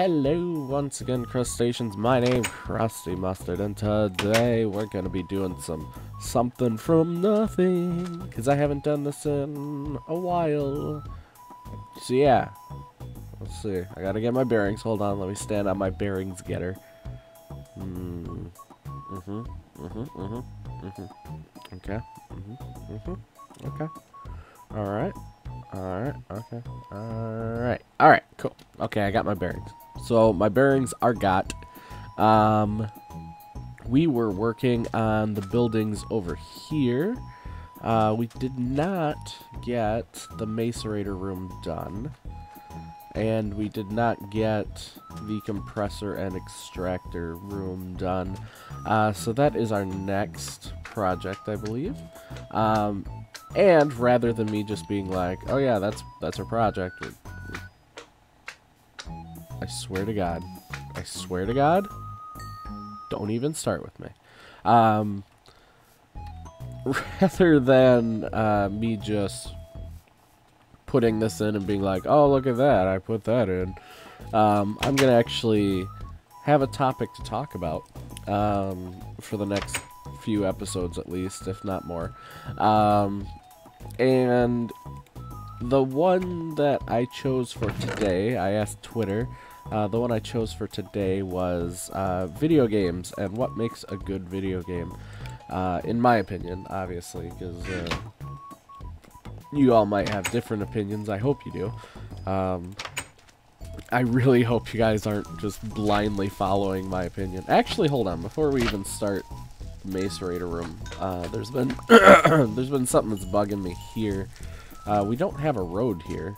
Hello once again, crustaceans. My name's Krusty Mustard, and today we're gonna be doing something from nothing, because I haven't done this in a while. So yeah, let's see. I gotta get my bearings. Hold on, let me stand on my bearings getter. Okay. Okay. Alright. Okay. Alright, cool. Okay, I got my bearings. So, my bearings are got. We were working on the buildings over here. We did not get the macerator room done. And we did not get the compressor and extractor room done. So that is our next project, I believe. And rather than me just being like, oh yeah, that's our project, I swear to God, don't even start with me. Rather than me just putting this in and being like, oh, look at that, I put that in, I'm gonna actually have a topic to talk about for the next few episodes at least, if not more. And the one that I chose for today, I asked Twitter, the one I chose for today was video games and what makes a good video game, in my opinion, obviously, because you all might have different opinions. I hope you do. I really hope you guys aren't just blindly following my opinion. Actually, hold on, before we even start macerator room, there's been there's been something that's bugging me here. We don't have a road here,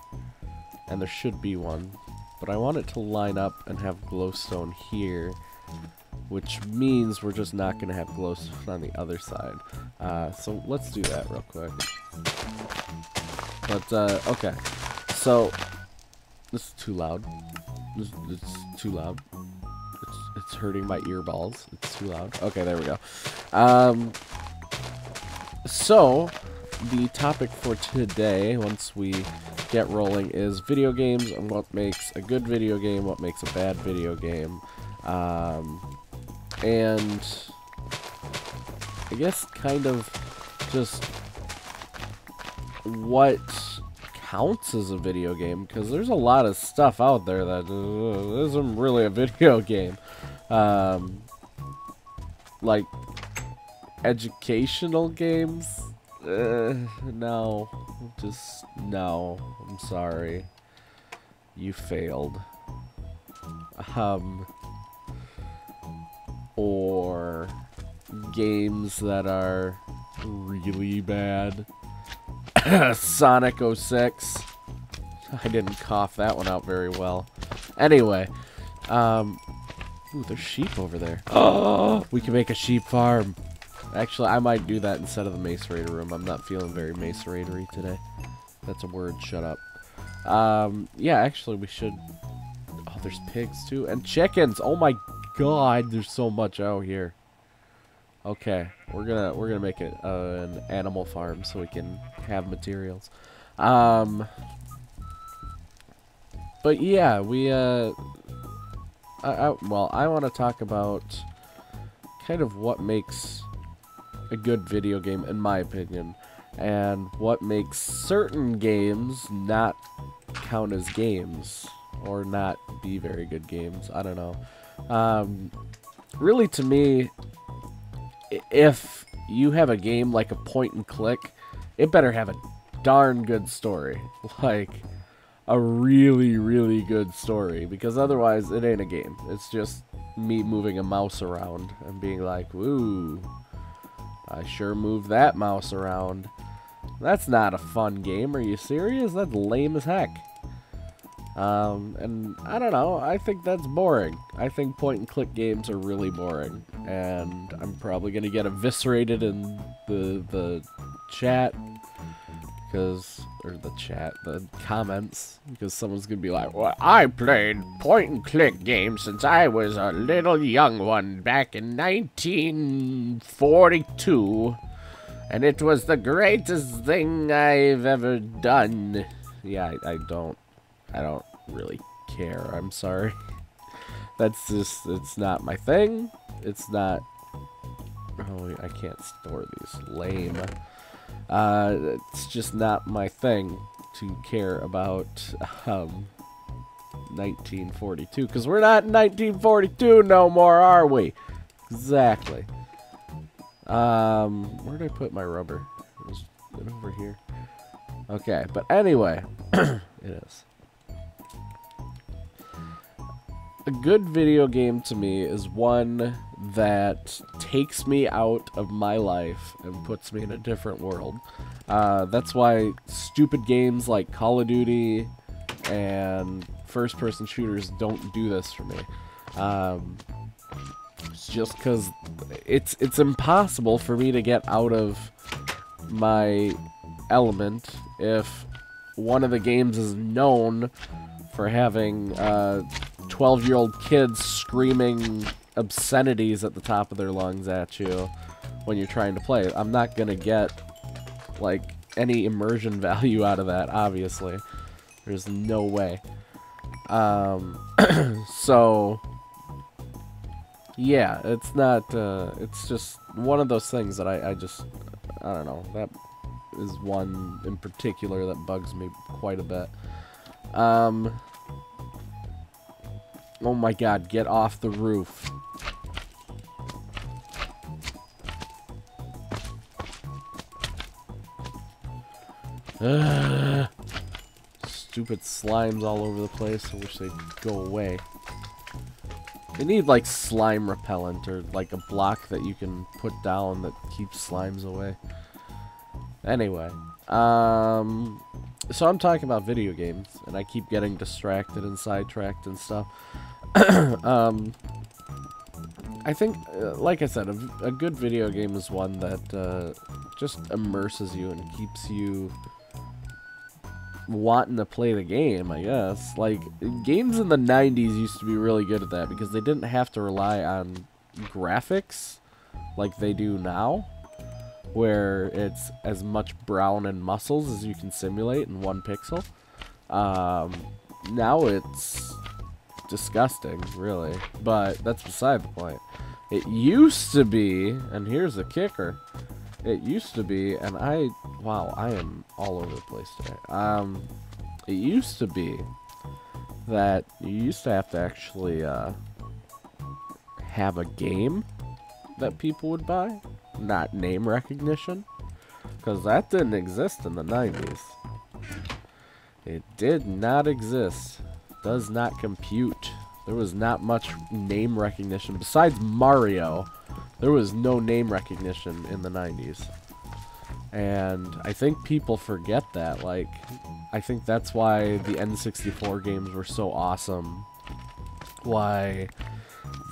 and there should be one, but I want it to line up and have glowstone here, which means we're just not gonna have glowstone on the other side. So let's do that real quick. But okay, so this is too loud. It's too loud. It's hurting my earballs. It's too loud. Okay, there we go. So, the topic for today, once we get rolling, is video games and what makes a good video game, what makes a bad video game. And I guess kind of just what counts as a video game, because there's a lot of stuff out there that isn't really a video game. Like educational games, no, just no, I'm sorry, you failed. Or games that are really bad. Sonic 06. I didn't cough that one out very well. Anyway, ooh, there's sheep over there. Oh, we can make a sheep farm. Actually, I might do that instead of the macerator room. I'm not feeling very maceratory today. That's a word, shut up. Yeah, actually we should... Oh, there's pigs too. And chickens! Oh my god, there's so much out here. Okay, we're gonna make it an animal farm so we can have materials. But yeah, we well, I want to talk about kind of what makes a good video game, in my opinion, and what makes certain games not count as games or not be very good games. I don't know. Really, to me, if you have a game like a point and click, it better have a darn good story. Like, a really, really good story, because otherwise it ain't a game. It's just me moving a mouse around and being like, woo, I sure moved that mouse around. That's not a fun game. Are you serious? That's lame as heck. And I don't know, I think that's boring. I think point and click games are really boring, and I'm probably gonna get eviscerated in the chat, because, or the comments, because someone's gonna be like, well, I played point and click games since I was a little young one back in 1942, and it was the greatest thing I've ever done. Yeah, I don't really care. I'm sorry. That's just, it's not my thing. It's not... Oh, I can't store these. Lame. It's just not my thing to care about 1942. Because we're not in 1942 no more, are we? Exactly. Where did I put my rubber? Is it over here? Okay, but anyway, it is. A good video game to me is one that takes me out of my life and puts me in a different world. That's why stupid games like Call of Duty and first-person shooters don't do this for me. It's just because it's impossible for me to get out of my element if one of the games is known for having 12-year-old kids screaming obscenities at the top of their lungs at you when you're trying to play. I'm not gonna get like any immersion value out of that, obviously. There's no way. So yeah, it's not it's just one of those things that I don't know, that is one in particular that bugs me quite a bit. Oh my god, get off the roof. Stupid slimes all over the place. I wish they'd go away. They need like slime repellent or like a block that you can put down that keeps slimes away. Anyway, so I'm talking about video games, and I keep getting distracted and sidetracked and stuff. I think, like I said, a good video game is one that just immerses you and keeps you wanting to play the game, I guess. Like, games in the 90s used to be really good at that because they didn't have to rely on graphics like they do now, where it's as much brown and muscles as you can simulate in 1 pixel. Now it's disgusting, really, but that's beside the point. It used to be, and here's the kicker, it used to be, and wow, I am all over the place today. It used to be that you used to have to actually have a game that people would buy, not name recognition, because that didn't exist in the 90s. It did not exist. Does not compute. There was not much name recognition. Besides Mario, there was no name recognition in the 90s. And I think people forget that. Like, I think that's why the N64 games were so awesome. Why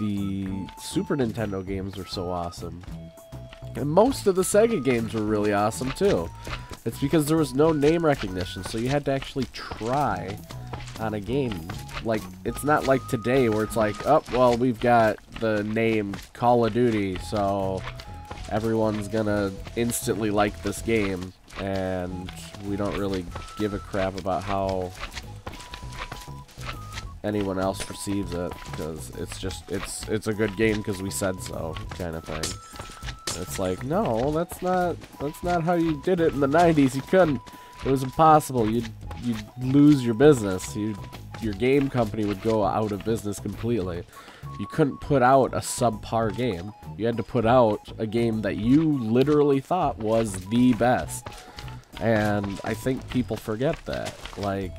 the Super Nintendo games were so awesome. And most of the Sega games were really awesome, too. It's because there was no name recognition, so you had to actually try on a game. Like, it's not like today where it's like, oh, well, we've got the name Call of Duty, so everyone's gonna instantly like this game, and we don't really give a crap about how anyone else perceives it, because it's just, it's a good game because we said so, kind of thing. It's like, no, that's not how you did it in the 90s. You couldn't. It was impossible. You'd lose your business. Your game company would go out of business completely. You couldn't put out a subpar game. You had to put out a game that you literally thought was the best. And I think people forget that. Like,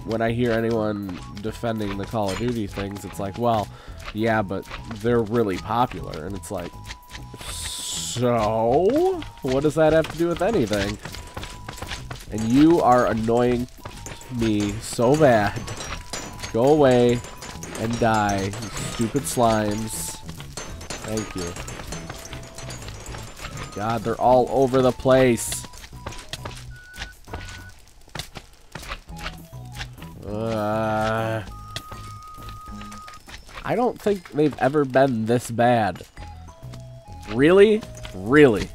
when I hear anyone defending the Call of Duty things, it's like, well, yeah, but they're really popular. And it's like, so what does that have to do with anything? And you are annoying me so bad. Go away and die, you stupid slimes. Thank you. God, they're all over the place. I don't think they've ever been this bad. Really? Really?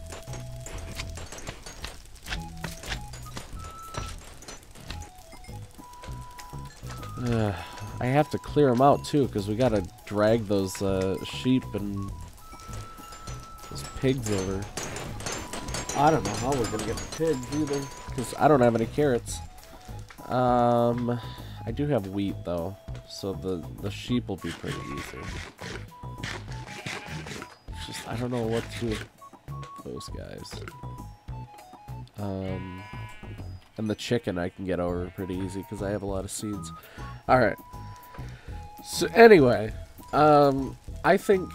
I have to clear them out too, because we gotta drag those sheep and those pigs over. I don't know how we're gonna get the pigs either, because I don't have any carrots. I do have wheat though, so the sheep will be pretty easy. It's just I don't know what to do with those guys. And the chicken I can get over pretty easy because I have a lot of seeds. Alright. So anyway, I think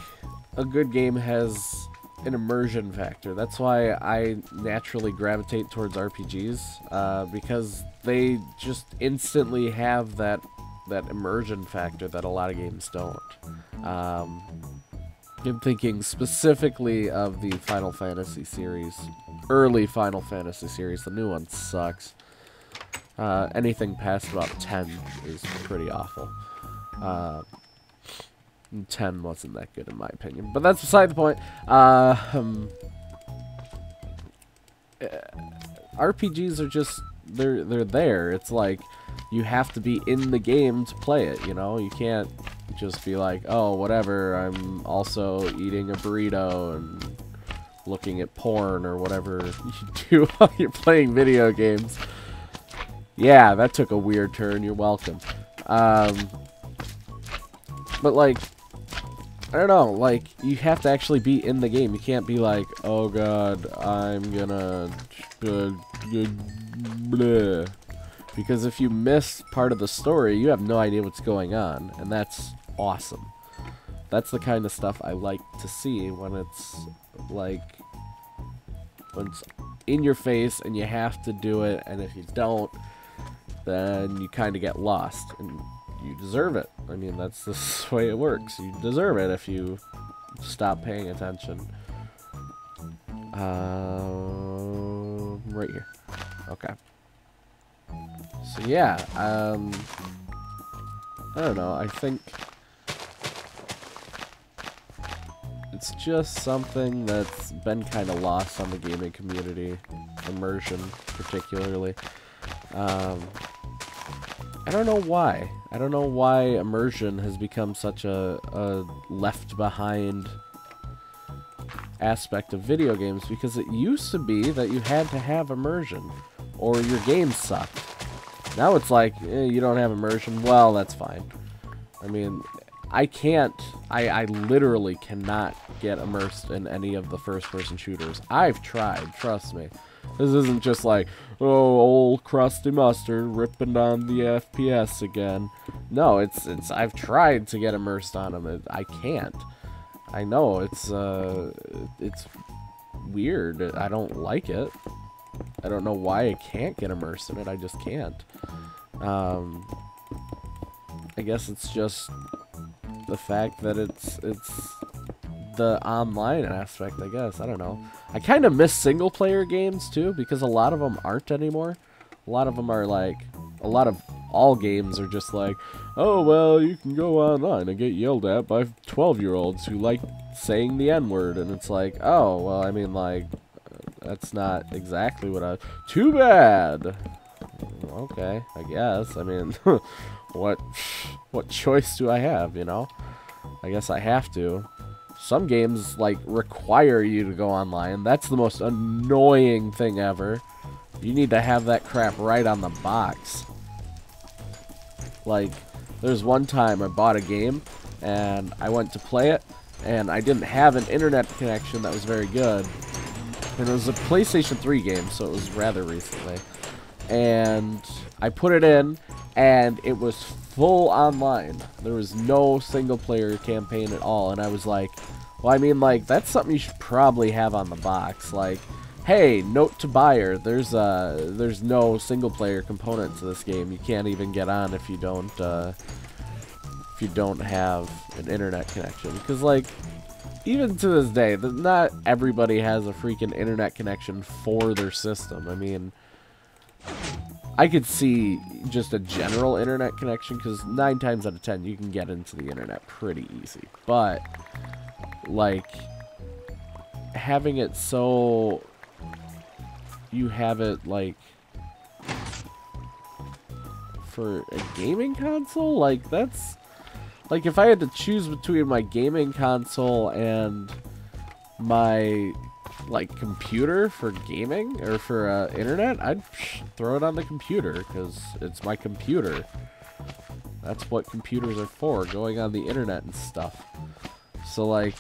a good game has an immersion factor. That's why I naturally gravitate towards RPGs, because they just instantly have that immersion factor that a lot of games don't. I'm thinking specifically of the Final Fantasy series. Early Final Fantasy series. The new one sucks. Anything past about 10 is pretty awful. 10 wasn't that good in my opinion. But that's beside the point. RPGs are just... They're there. It's like you have to be in the game to play it, you know? You can't just be like, oh, whatever, I'm also eating a burrito and looking at porn or whatever you do while you're playing video games. Yeah, that took a weird turn. You're welcome. But, like, I don't know. Like, you have to actually be in the game. You can't be like, oh, God, I'm gonna... bleh. Because if you miss part of the story, you have no idea what's going on. And that's awesome. That's the kind of stuff I like to see when it's, like... when it's in your face and you have to do it, and if you don't, then you kind of get lost, and you deserve it. I mean, that's the way it works. You deserve it if you stop paying attention. Right here. Okay. So yeah, I don't know, I think it's just something that's been kind of lost on the gaming community, immersion particularly. I don't know why. I don't know why immersion has become such a left behind aspect of video games, because it used to be that you had to have immersion or your game sucked. Now it's like, you don't have immersion, well, that's fine. I mean, I literally cannot get immersed in any of the first-person shooters. I've tried, trust me. This isn't just like, oh, old crusty mustard ripping on the FPS again. No, I've tried to get immersed on them. I can't. I know, it's weird. I don't like it. I don't know why I can't get immersed in it. I just can't. I guess it's just the fact that it's the online aspect, I guess. I don't know. I kind of miss single-player games, too, because a lot of them aren't anymore. A lot of them are like... all games are just like, oh, well, you can go online and get yelled at by 12-year-olds who like saying the N-word. And it's like, oh, well, I mean, like, that's not exactly what I... Too bad! Okay, I guess. I mean, what choice do I have, you know? I guess I have to. Some games, like, require you to go online. That's the most annoying thing ever. You need to have that crap right on the box. Like, there's one time I bought a game, and I went to play it, and I didn't have an internet connection that was very good. And it was a PlayStation 3 game, so it was rather recently. And I put it in, and it was full online. There was no single-player campaign at all, and I was like, well, I mean, like, that's something you should probably have on the box. Like, hey, note to buyer, there's no single-player component to this game. You can't even get on if you don't have an internet connection. Because, like, even to this day, not everybody has a freaking internet connection for their system. I mean, I could see just a general internet connection, because 9 times out of 10 you can get into the internet pretty easy. But, like, having it so you have it, like, for a gaming console? Like, that's... Like, if I had to choose between my gaming console and my, like, computer for gaming, or for internet, I'd throw it on the computer, because it's my computer. That's what computers are for, going on the internet and stuff. So, like,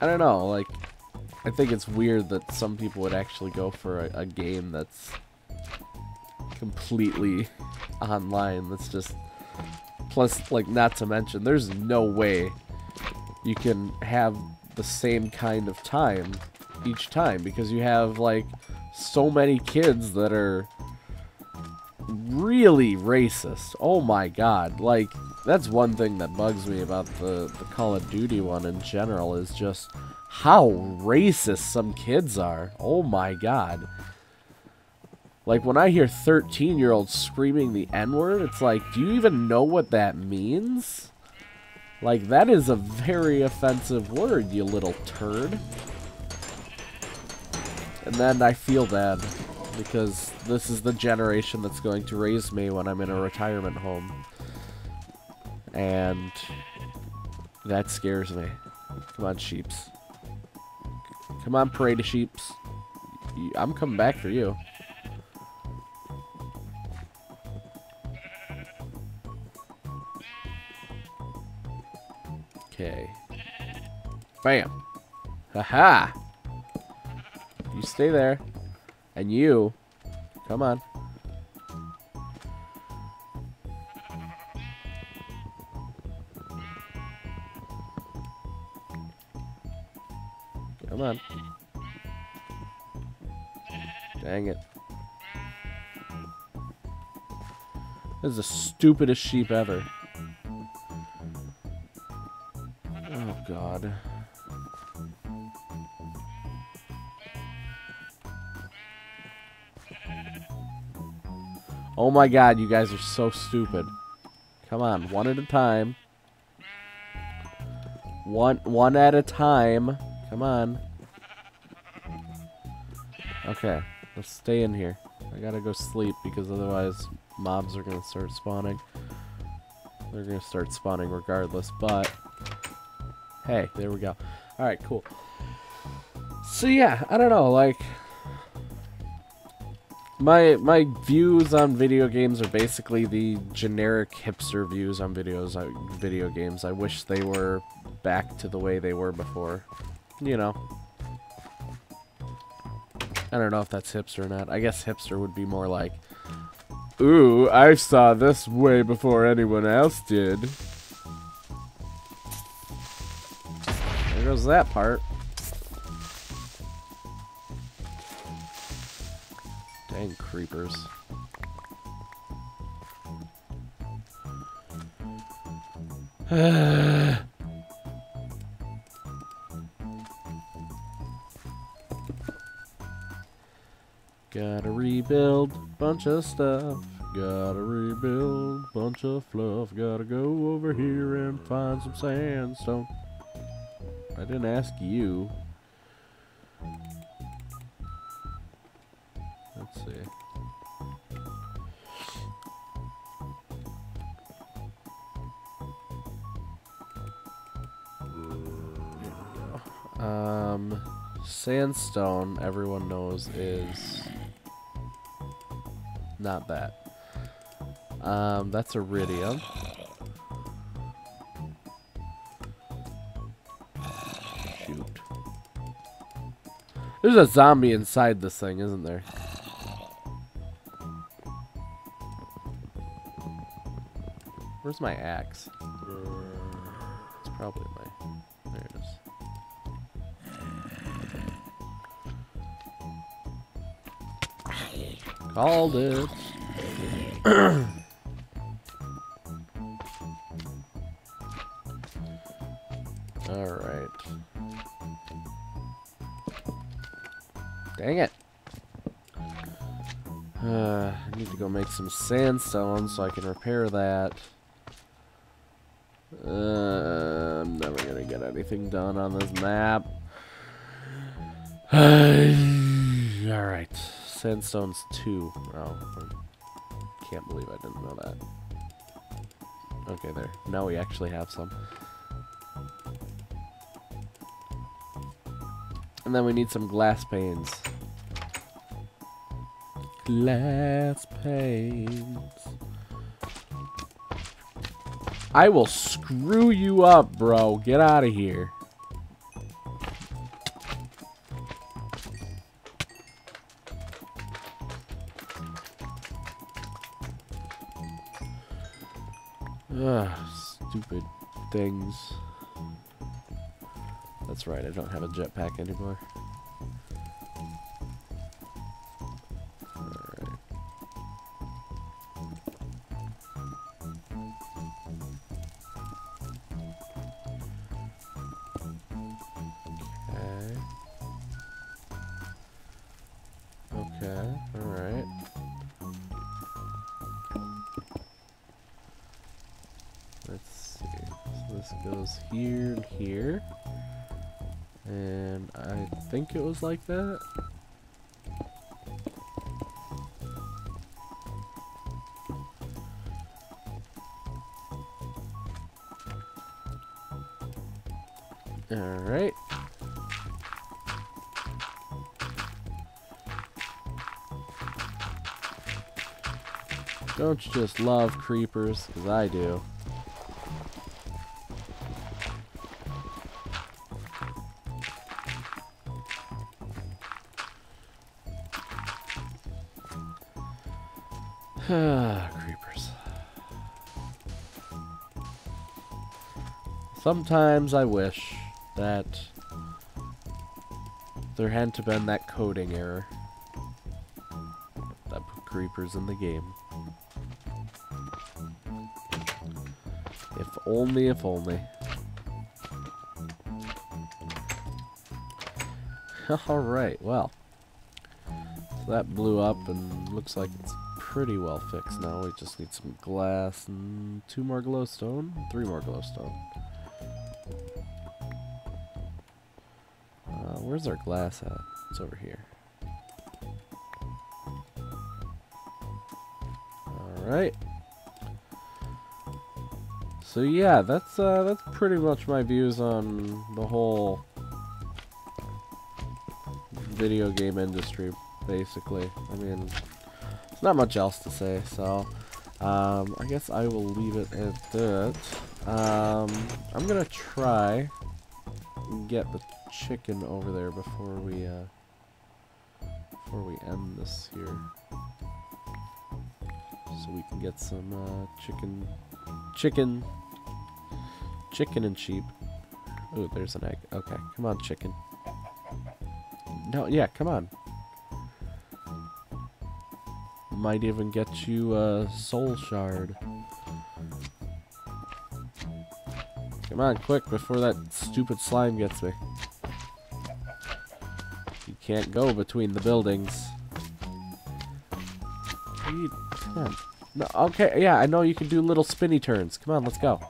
I don't know, like, I think it's weird that some people would actually go for a game that's completely online, that's just... Plus, like, not to mention, there's no way you can have the same kind of time each time, because you have, like, so many kids that are really racist. Oh my god. Like, that's one thing that bugs me about the Call of Duty one in general, is just how racist some kids are. Oh my god. Like, when I hear 13-year-olds screaming the N-word, it's like, do you even know what that means? Like, that is a very offensive word, you little turd. And then I feel bad, because this is the generation that's going to raise me when I'm in a retirement home. And that scares me. Come on, sheeps. Come on, parade of sheeps. I'm coming back for you. Okay. Bam. Haha. You stay there. And you. Come on. Come on. Dang it. This is the stupidest sheep ever. Oh, God. Oh my god, you guys are so stupid. Come on, one at a time. One at a time. Come on. Okay, let's stay in here. I gotta go sleep because otherwise mobs are gonna start spawning. They're gonna start spawning regardless, but hey, there we go. Alright, cool. So yeah, I don't know, like, my views on video games are basically the generic hipster views on video games. I wish they were back to the way they were before. You know. I don't know if that's hipster or not. I guess hipster would be more like, ooh, I saw this way before anyone else did. There goes that part. Dang creepers. Gotta rebuild bunch of stuff. Gotta rebuild bunch of fluff. Gotta go over here and find some sandstone. I didn't ask you. Let's see. Sandstone, everyone knows, is not that. That's iridium. Shoot. There's a zombie inside this thing, isn't there? Where's my axe? It's probably my... There it is. Called it. Alright. Dang it. I need to go make some sandstone so I can repair that. I'm never gonna get anything done on this map. Alright. Sandstone's 2. Oh, can't believe I didn't know that. Okay, there. Now we actually have some. And then we need some glass panes. Glass panes. I will screw you up, bro. Get out of here. Ugh, stupid things. That's right, I don't have a jetpack anymore. Alright. Okay. Okay, alright. Let's see. So this goes here and here. And I think it was like that. Alright. Don't you just love creepers? 'Cause I do. Creepers. Sometimes I wish that there hadn't have been that coding error that put creepers in the game. If only, if only. Alright, well. So that blew up and looks like it's pretty well fixed now. We just need some glass and 2 more glowstone, 3 more glowstone. Where's our glass at? It's over here. Alright. So yeah, that's pretty much my views on the whole video game industry, basically. I mean, there's not much else to say, so I guess I will leave it at that. I'm gonna try and get the chicken over there before we end this here, so we can get some chicken and sheep. Ooh, there's an egg. Okay, come on, chicken. No, yeah, come on. Might even get you a soul shard. Come on, quick, before that stupid slime gets me. You can't go between the buildings. Come on. No, okay, yeah, I know you can do little spinny turns. Come on, let's go.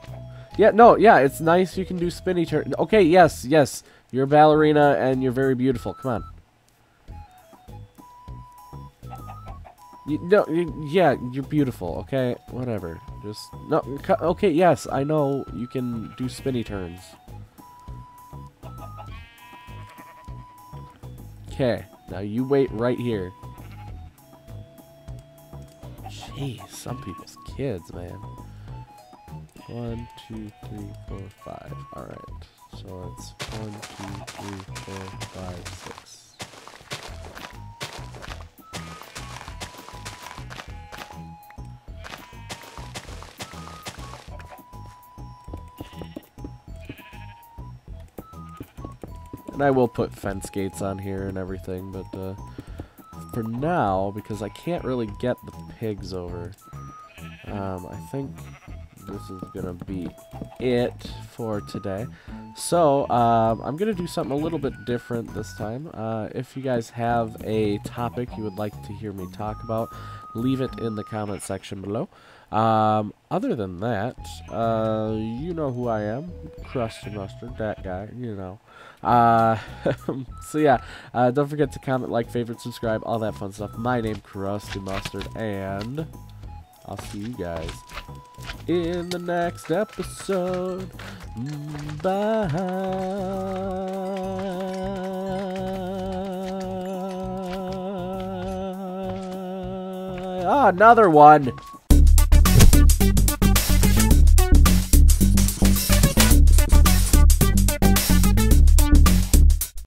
Yeah, no, yeah, it's nice you can do spinny turns. Okay, yes, yes. You're a ballerina and you're very beautiful. Come on. Yeah, you're beautiful, okay? Whatever. Just, no, okay, yes, I know you can do spinny turns. Okay, now you wait right here. Jeez, some people's kids, man. 1, 2, 3, 4, 5. Alright, so it's 1, 2, 3, 4, 5, 6. And I will put fence gates on here and everything, but for now, because I can't really get the pigs over, I think this is gonna be it for today. So I'm gonna do something a little bit different this time. If you guys have a topic you would like to hear me talk about, leave it in the comment section below. Other than that, you know who I am, Crusty Mustard, that guy, you know. So yeah, don't forget to comment, like, favorite, subscribe, all that fun stuff. My name, Crusty Mustard, and I'll see you guys in the next episode. Bye. Ah, another one.